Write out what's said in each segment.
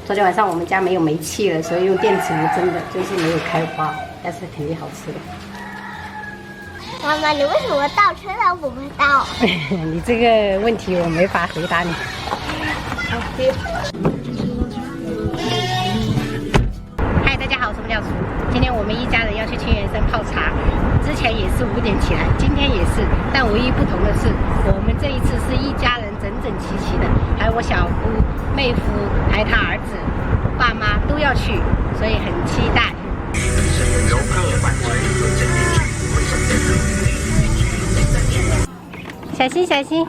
昨天晚上我们家没有煤气了，所以用电磁炉蒸的，就是没有开花，但是肯定好吃的。妈妈，你为什么倒车了我不倒？你这个问题我没法回答你。嗨，大家好，我是廖厨。今天我们一家人要去清源山泡茶，之前也是5点起来，今天也是，但唯一不同的是，我们这一次是一家人整整齐齐的，还有我小姑、妹夫，还有他儿子、爸妈都要去，所以很期待。小心小心，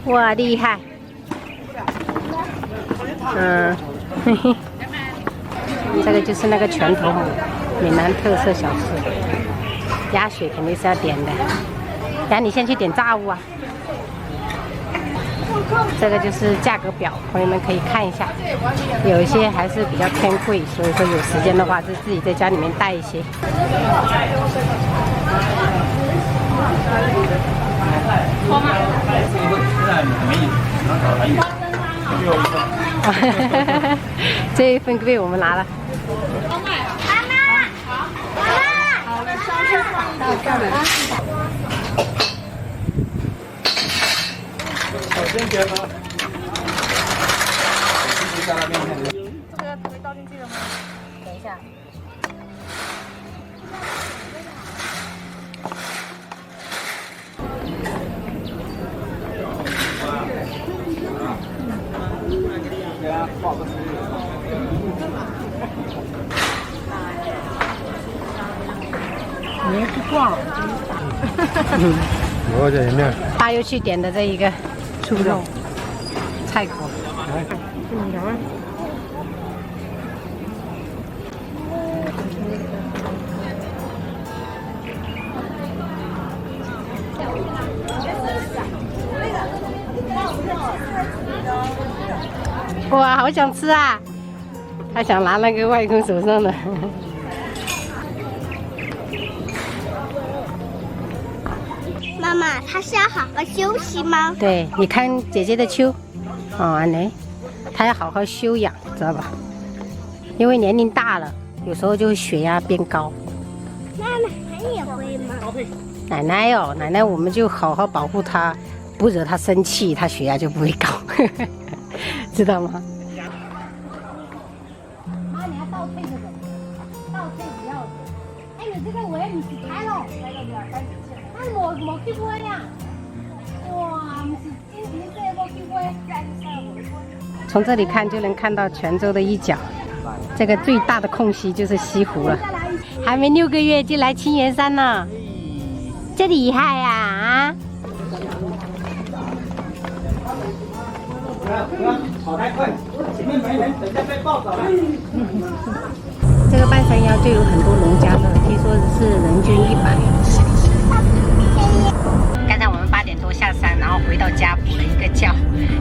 哇，厉害！嘿嘿，这个就是那个拳头母，闽南特色小吃，鸭血肯定是要点的。然后你先去点炸物啊。这个就是价格表，朋友们可以看一下，有一些还是比较偏贵，所以说有时间的话就自己在家里面带一些。这一份被我们拿了。妈妈，首先觉得，这个可以倒进去了吗？等一下。没吃惯了。我这里面。他又去点的这一个猪肉菜果。哇，好想吃啊！他想拿那个外公手上的。妈妈，他是要好好休息吗？对，你看姐姐的秋，哦，呢，他要好好休养，知道吧？因为年龄大了，有时候就会血压变高。那奶奶也会吗？奶奶哦，奶奶我们就好好保护她，不惹她生气，她血压就不会高，知道吗？妈，你要倒退这个，倒退不要。哎，你这个我要你去开了，开了不要开。哎，冇去过呀！哇，不是今天这冇去过。从这里看就能看到泉州的一角，这个最大的空隙就是西湖了。还没6个月就来清源山了，这厉害呀！啊！跑太快，前面没人，等下被抱走了。这个半山腰就有很多农家乐，听说是人均100。刚才我们8点多下山，然后回到家补了一个觉，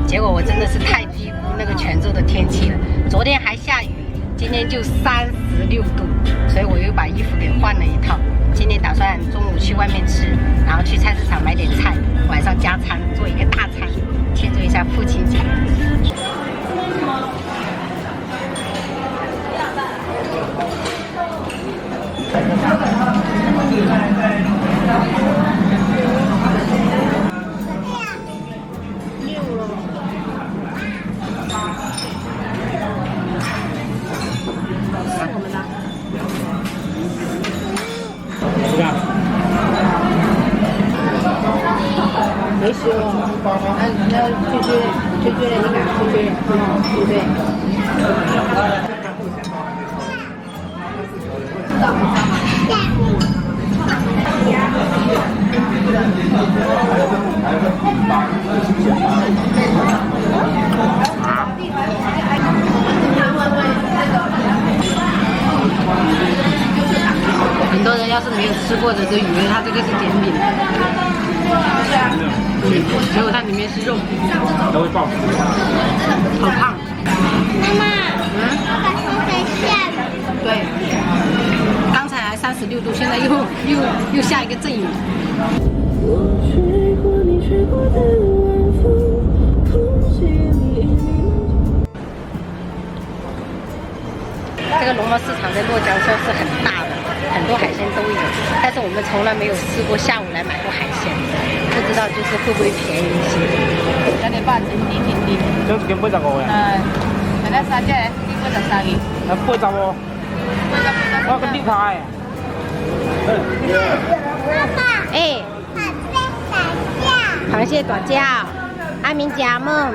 结果我真的是太低估那个泉州的天气了。昨天还下雨，今天就36度，所以我又把衣服给换了一套。今天打算中午去外面吃，然后去菜市场买点菜，晚上加餐做一个大餐，庆祝一下父亲节。没修哦，那追追了，你敢追追？对不对？很多人要是没有吃过的，就以为它这个是甜品。结果它里面是肉，都会爆，好胖。妈妈，爸爸说在下雨。对，刚才还36度，又下一个阵雨。这个龙猫市场在落脚洲是很大的，很多海鲜都有，但是我们从来没有试过下午来买过海鲜，不知道就是会不会便宜一些。咱哋8整啲甜啲。將幾85嘅？係啦，3隻呢個就3件。80喎。我個啲太。哎，螃蟹短價，阿明加梦。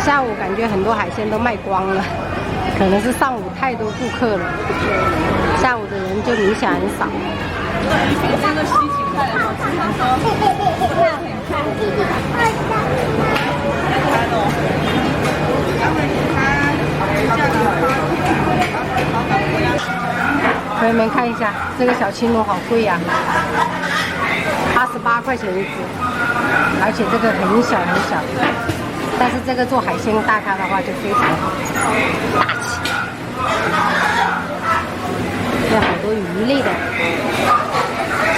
下午感觉很多海鲜都卖光了，可能是上午太多顾客了，下午的人就明显很少。这个西芹菜的话，经常说。朋友们看一下，这个小青龙好贵呀，88块钱一只，而且这个很小很小，但是这个做海鲜大咖的话就非常好，大气。有好多鱼类的，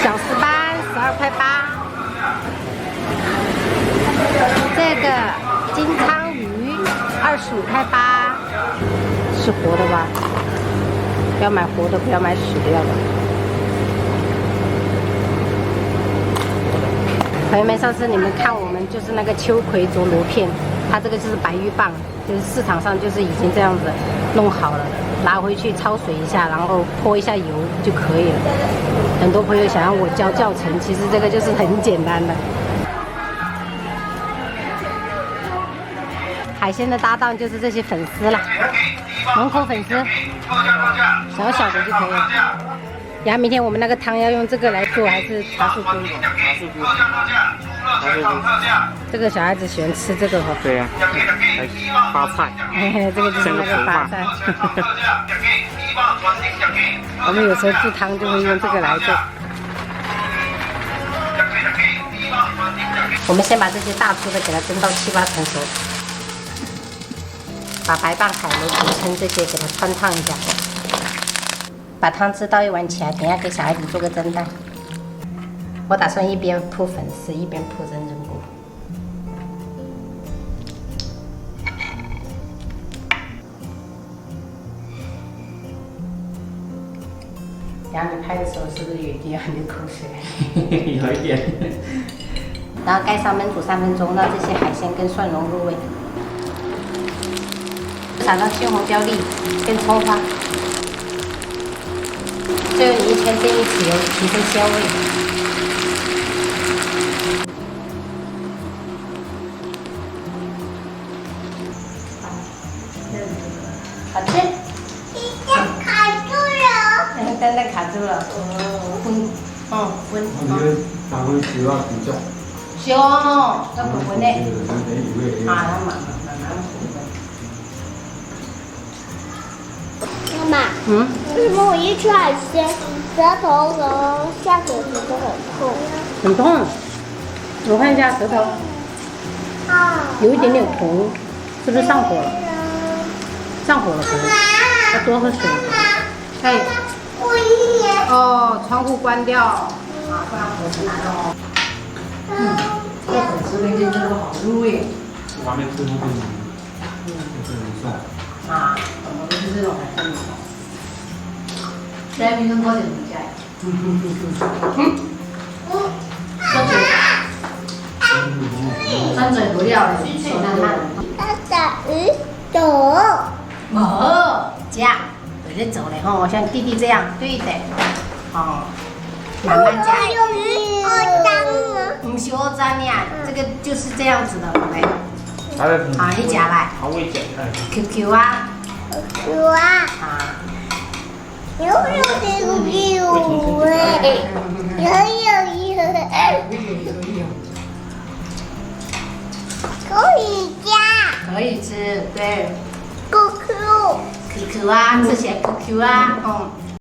小石斑12块8，这个金鲳鱼25块8，是活的吧？要买活的，不要买死掉的。朋友们，上次你们看我们就是那个秋葵佐螺片，它这个就是白玉棒，就是市场上就是已经这样子弄好了，拿回去焯水一下，然后泼一下油就可以了。很多朋友想让我教教程，其实这个就是很简单的。海鲜的搭档就是这些粉丝了，门口粉丝，小小的就可以了。然后明天我们那个汤要用这个来做，还是茶树菇？茶树菇。茶树菇。这个小孩子喜欢吃这个哈。对呀、还发菜。嘿嘿，这个就是那个发菜。我们有时候做汤就会用这个来做。我们先把这些大粗的给它蒸到7、8成熟。把白棒、海螺、竹蛏这些给它穿烫一下，把汤汁倒一碗起来，等一下给小孩子做个蒸蛋。我打算一边铺粉丝一边铺真菌菇。然后你拍的时候是不是有一点很流口水？有一点。然后盖上焖煮3分钟，让这些海鲜跟蒜蓉入味。撒上鲜红椒粒跟葱花，最后你1圈蒸1匙油，提升鲜味。好吃。卡住了。蛋蛋卡住了。温。打回去要比较。烧哦，要滚滚的。啊，那嘛。妈妈，为什么我一吃海鲜，舌头和下嘴唇都很痛？很痛，我看一下舌头，有一点点红，是不是上火了？上火了可能，要多喝水。哎，哦，窗户关掉，啊，不然火很难哦。这个粉丝那件真的好入味。我还没吃过这种，这种蒜。啊，我们是这种海鲜。在民生高点不加。张嘴不料的，手难慢。它打鱼走。没加，对着走嘞吼，像弟弟这样，对的，哦，慢慢加。鱼好脏吗？不是我脏呀，这个就是这样子的，宝贝。好，你夹来。好味简单。QQ 啊。有啊。啊。有这个有哎，有。可以加。可以吃，对。 QQ。 QQ 啊，吃起来 QQ 啊，